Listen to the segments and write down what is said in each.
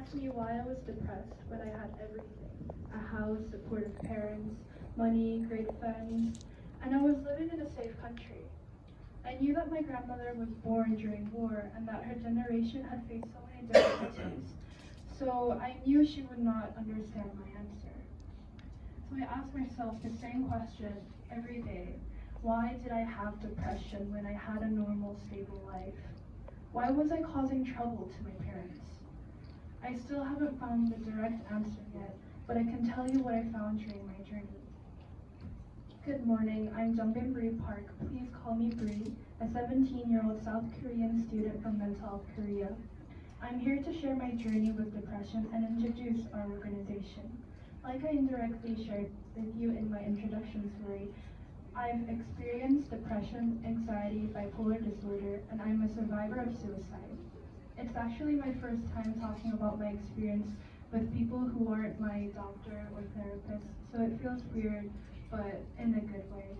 asked me why I was depressed when I had everything: a house, supportive parents, money, great friends, and I was living in a safe country. I knew that my grandmother was born during war and that her generation had faced so many difficulties. So I knew she would not understand my answer. So I asked myself the same question every day. Why did I have depression when I had a normal, stable life? Why was I causing trouble to my parents? I still haven't found the direct answer yet, but I can tell you what I found during my journey. Good morning, I'm Jungbin Bree Park. Please call me Bree, a 17-year-old South Korean student from Mental Health Korea. I'm here to share my journey with depression and introduce our organization. Like I indirectly shared with you in my introduction story, I've experienced depression, anxiety, bipolar disorder, and I'm a survivor of suicide. It's actually my first time talking about my experience with people who aren't my doctor or therapist, so it feels weird, but in a good way.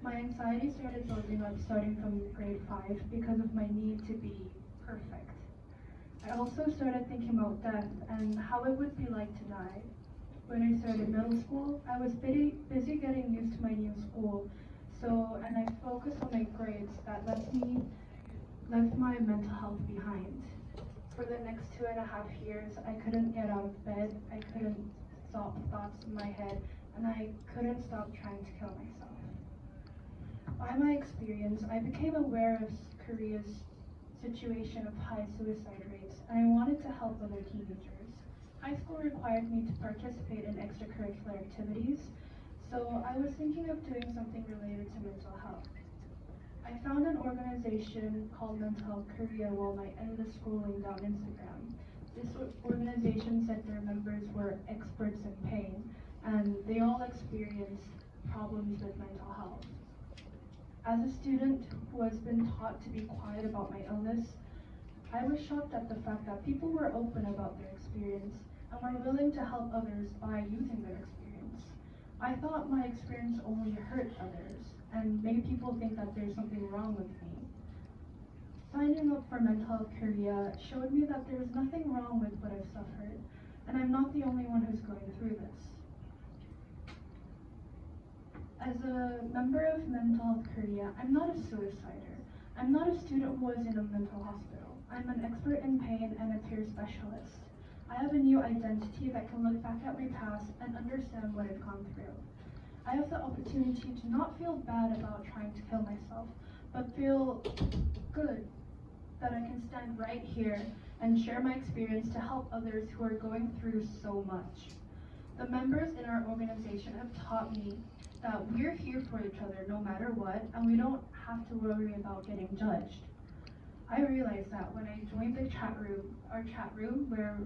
My anxiety started building up starting from grade 5 because of my need to be perfect. I also started thinking about death and how it would be like to die. When I started middle school, I was busy getting used to my new school, and I focused on my grades that left my mental health behind. For the next 2.5 years, I couldn't get out of bed, I couldn't stop thoughts in my head, and I couldn't stop trying to kill myself. By my experience, I became aware of Korea's situation of high suicide rates, and I wanted to help other teenagers. High school required me to participate in extracurricular activities, so I was thinking of doing something related to mental health. I found an organization called Mental Health Korea while my endless scrolling down Instagram. This organization said their members were experts in pain, and they all experienced problems with mental health. As a student who has been taught to be quiet about my illness, I was shocked at the fact that people were open about their experience and were willing to help others by using their experience. I thought my experience only hurt others and made people think that there's something wrong with me. Signing up for Mental Health Korea showed me that there is nothing wrong with what I've suffered, and I'm not the only one who's going through this. As a member of Mental Health Korea, I'm not a suicider. I'm not a student who was in a mental hospital. I'm an expert in pain and a peer specialist. I have a new identity that can look back at my past and understand what I've gone through. I have the opportunity to not feel bad about trying to kill myself, but feel good that I can stand right here and share my experience to help others who are going through so much. The members in our organization have taught me that we're here for each other no matter what, and we don't have to worry about getting judged. I realized that when I joined our chat room where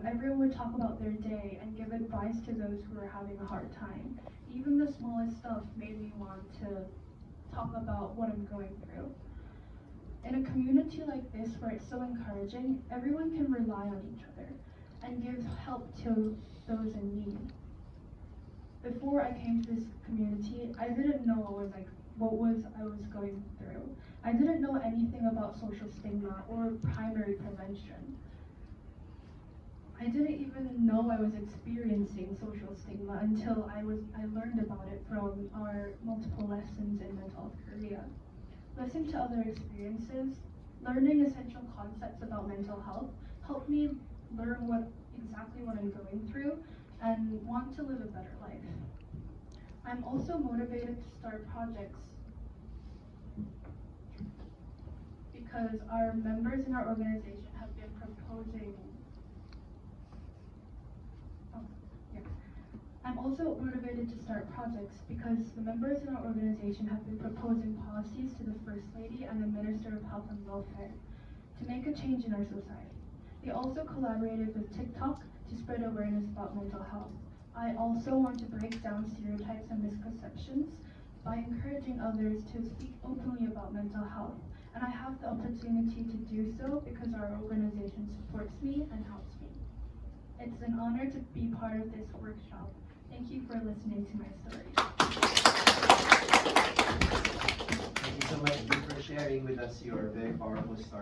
everyone would talk about their day and give advice to those who were having a hard time. Even the smallest stuff made me want to talk about what I'm going through. In a community like this where it's so encouraging, everyone can rely on each other and give help to those in need. Before I came to this community, I didn't know what I was going through. I didn't know anything about social stigma or primary prevention. I didn't even know I was experiencing social stigma until I learned about it from our multiple lessons in Mental Health Korea. Listening to other experiences, learning essential concepts about mental health helped me learn exactly what I'm going through and want to live a better life. I'm also motivated to start projects because our members in our organization have been proposing. I'm also motivated to start projects because the members in our organization have been proposing policies to the First Lady and the Minister of Health and Welfare to make a change in our society. They also collaborated with TikTok to spread awareness about mental health. I also want to break down stereotypes and misconceptions by encouraging others to speak openly about mental health. And I have the opportunity to do so because our organization supports me and helps me. It's an honor to be part of this workshop. Thank you for listening to my story. Thank you so much for sharing with us your very powerful story.